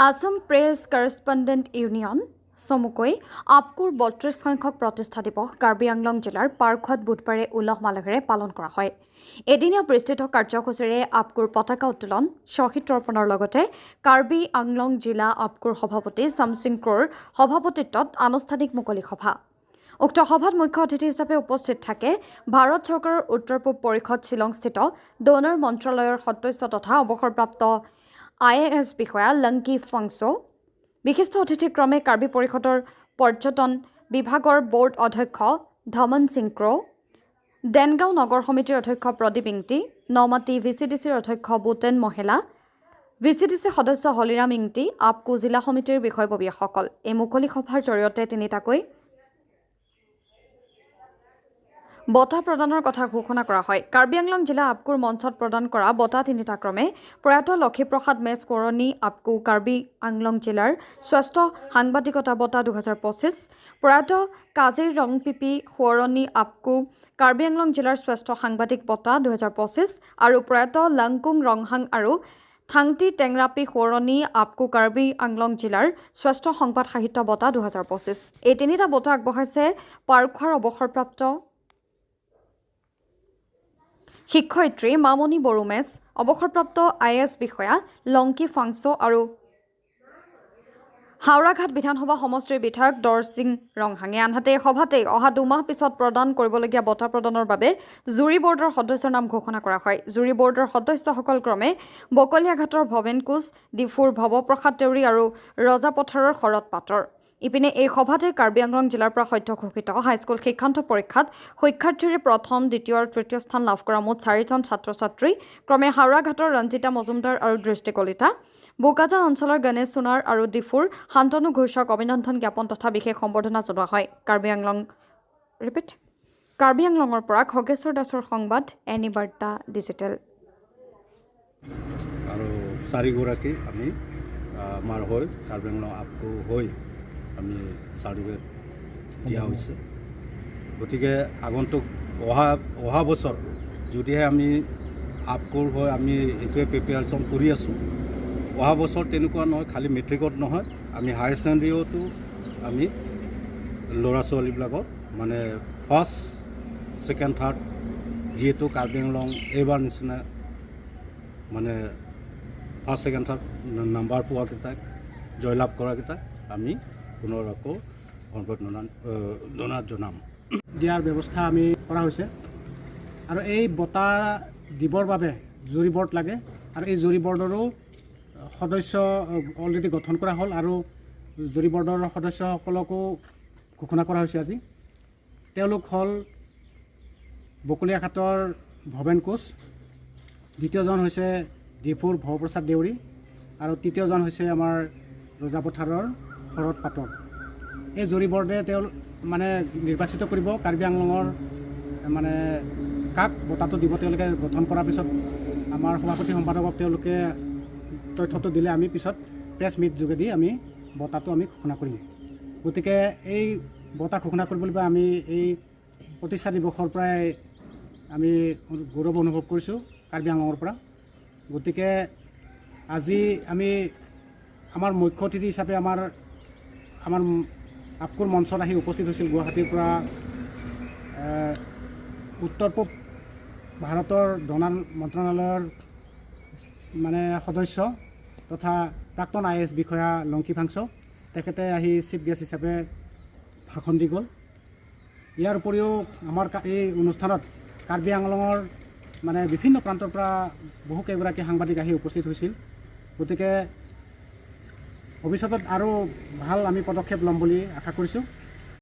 Assam press correspondent union চমুকৈ আপকুৰ ৩২ সংখ্যক প্ৰতিষ্ঠা দিৱস কাৰ্বি আংলং জিলাৰ পাৰ্কত বুধবাৰে উলহ মালহেৰে পালন কৰা হয়। এদিনীয়া বিস্তৃত কাৰ্যসূচীৰে আপকুৰ পতাকা উত্তোলন, শ্বহীদ তৰ্পণৰ লগতে কাৰ্বি আংলং জিলা আপকুৰ সভাপতি শামসিং ক্ৰৰ সভাপতিত্বত আনুষ্ঠানিক মুকলি সভা। উক্ত সভাত মুখ্য অতিথি হিচাপে উপস্থিত থাকে ভাৰত চৰকাৰৰ উত্তৰ পূব পৰিষদ শ্বিলংস্থিত ডোনৰ মন্ত্ৰালয়ৰ সদস্য তথা অৱসৰপ্ৰাপ্ত IAS বিষয়া লংকি ফাংছো। বিশিষ্ট অতিথিক্ৰমে কাৰ্বি পৰিষদৰ পৰ্যটন বিভাগৰ বোৰ্ড অধ্যক্ষ ধমন সিং ক্ৰ, দেনগাঁও নগৰ সমিতিৰ অধ্যক্ষ প্ৰদীপ ইংতি, নমাটি VCDCৰ অধ্যক্ষ বুটেন মহিলা, VCDC সদস্য হলিৰাম ইংতি, আপকু জিলা সমিতিৰ বিষয়ববীয়াসকল। এই মুকলি সভাৰ জৰিয়তে তিনিটাকৈ বঁটা প্ৰদানৰ কথা ঘোষণা কৰা হয়। কাৰ্বি আংলং জিলা আপকুৰ মঞ্চত প্ৰদান কৰা বঁটা তিনিটা ক্ৰমে প্ৰয়াত লক্ষীপ্ৰসাদ মেছ কৰণী আপকু কাৰ্বি আংলং জিলাৰ শ্ৰেষ্ঠ সাংবাদিকতা বঁটা 2025, প্ৰয়াত কাজিৰ ৰংপিপি সোঁৱৰণী আপকু কাৰ্বি আংলং জিলাৰ শ্ৰেষ্ঠ সাংবাদিক বঁটা 2025 আৰু প্ৰয়াত লাংকুং ৰংহাং আৰু থাংটি টেংৰাপি সোঁৱৰণী আপকু কাৰ্বি আংলং জিলাৰ শ্ৰেষ্ঠ সংবাদ সাহিত্য বঁটা 2025। এই তিনিটা বঁটা আগবঢ়াইছে পাৰ্কৱাৰ অৱসৰপ্ৰাপ্ত শিক্ষয়িত্ৰী মামনি বড়োমেছ, অৱসৰপ্ৰাপ্ত IAS বিষয়া লংকি ফাংছো আৰু হাওৰাঘাট বিধানসভা সমষ্টিৰ বিধায়ক দৰসিং ৰংহাঙে। আনহাতে এই সভাতেই অহা 2 মাহ পিছত প্ৰদান কৰিবলগীয়া বঁটা প্ৰদানৰ বাবে জুৰি বৰ্ডৰ সদস্যৰ নাম ঘোষণা কৰা হয়। জুৰি বৰ্ডৰ সদস্যসকল ক্ৰমে বকলিয়াঘাটৰ ভৱেন কোচ, ডিফুৰ ভৱপ্ৰসাদ দেউৰী আৰু ৰজাপথাৰৰ শৰৎ পাটৰ। ইপিনে এই সভাতে কাৰ্বি আংলং জিলাৰ পৰা সদ্য ঘোষিত হাইস্কুল শিক্ষান্ত পৰীক্ষাত শিক্ষাৰ্থীৰে প্ৰথম, দ্বিতীয় আৰু তৃতীয় স্থান লাভ কৰা মুঠ 4জন ছাত্ৰ-ছাত্ৰী ক্ৰমে হাওৰাঘাটৰ ৰঞ্জিতা মজুমদাৰ আৰু দৃষ্টি কলিতা, বোকাজান অঞ্চলৰ গণেশ সোণাৰ আৰু ডিফুৰ শান্তনু ঘোষক অভিনন্দন জ্ঞাপন তথা বিশেষ সম্বৰ্ধনা জনোৱা হয়। কাৰ্বি আংলঙৰ পৰা খগেশ্বৰ দাসৰ সংবাদ, এনি বাৰ্তা ডিজিটেল। আৰু 4গৰাকী আমি আমাৰ হৈ কাৰ্বি আংলং আপকু হৈ আমি চাৰ্টিফিকেট দিয়া হৈছে। গতিকে আগন্তুক অহা বছৰ যদিহে আমি আপকুৰ হৈ আমি এইটোৱে প্ৰিপেয়াৰেশ্যন কৰি আছোঁ, অহা বছৰ তেনেকুৱা নহয়, খালি মেট্ৰিকত নহয়, আমি হায়াৰ ছেকেণ্ডেৰীতো আমি ল'ৰা ছোৱালীবিলাকক মানে ফাৰ্ষ্ট, ছেকেণ্ড, থাৰ্ড যিহেতু কাৰ্বি আংলং এইবাৰ নিচিনা মানে ফাৰ্ষ্ট, ছেকেণ্ড, থাৰ্ড নাম্বাৰ পোৱাকেইটাক জয়লাভ কৰাকেইটাক আমি পুনৰ আকৌ সম্বৰ্ধনা জনাম। দিয়াৰ ব্যৱস্থা আমি কৰা হৈছে আৰু এই বঁটা দিবৰ বাবে জুৰি বৰ্ড লাগে আৰু এই জুৰি বৰ্ডৰো সদস্য অলৰেডি গঠন কৰা হ'ল আৰু জুৰি বৰ্ডৰ সদস্যসকলকো ঘোষণা কৰা হৈছে আজি। তেওঁলোক হ'ল বকলিয়াঘাটৰ ভৱেন কোচ, দ্বিতীয়জন হৈছে ডিফুৰ ভৱপ্ৰসাদ দেউৰী আৰু তৃতীয়জন হৈছে আমাৰ ৰজাপথাৰৰ শৰৎ পাটৰ। এই জুৰি বৰ্ডে মানে নিৰ্বাচিত কৰিব কাৰ্বি আংলঙৰ মানে কাক বঁটাটো দিব। তেওঁলোকে গঠন কৰাৰ পিছত আমাৰ সভাপতি সম্পাদকক তেওঁলোকে তথ্যটো দিলে আমি পিছত প্ৰেছ মিট যোগেদি আমি বঁটাটো আমি ঘোষণা কৰিম। গতিকে এই বঁটা ঘোষণা কৰিবলৈ আমি এই প্ৰতিষ্ঠা দিৱসৰ পৰাই আমি গৌৰৱ অনুভৱ কৰিছোঁ কাৰ্বি আংলঙৰ পৰা। গতিকে আজি আমি আমাৰ মুখ্য অতিথি হিচাপে আমাৰ আপকুৰ মঞ্চত আহি উপস্থিত হৈছিল গুৱাহাটীৰ পৰা উত্তৰ পূব ভাৰতৰ ডোনাৰ মন্ত্ৰণালয়ৰ মানে সদস্য তথা প্ৰাক্তন IAS বিষয়া লংকি ফাংছো। তেখেতে আহি চিফ গেষ্ট হিচাপে ভাষণ দি গ'ল। ইয়াৰ উপৰিও আমাৰ এই অনুষ্ঠানত কাৰ্বি আংলঙৰ মানে বিভিন্ন প্ৰান্তৰ পৰা বহুকেইগৰাকী সাংবাদিক আহি উপস্থিত হৈছিল। গতিকে ভৱিষ্যতত আৰু ভাল আমি পদক্ষেপ ল'ম বুলি আশা কৰিছোঁ।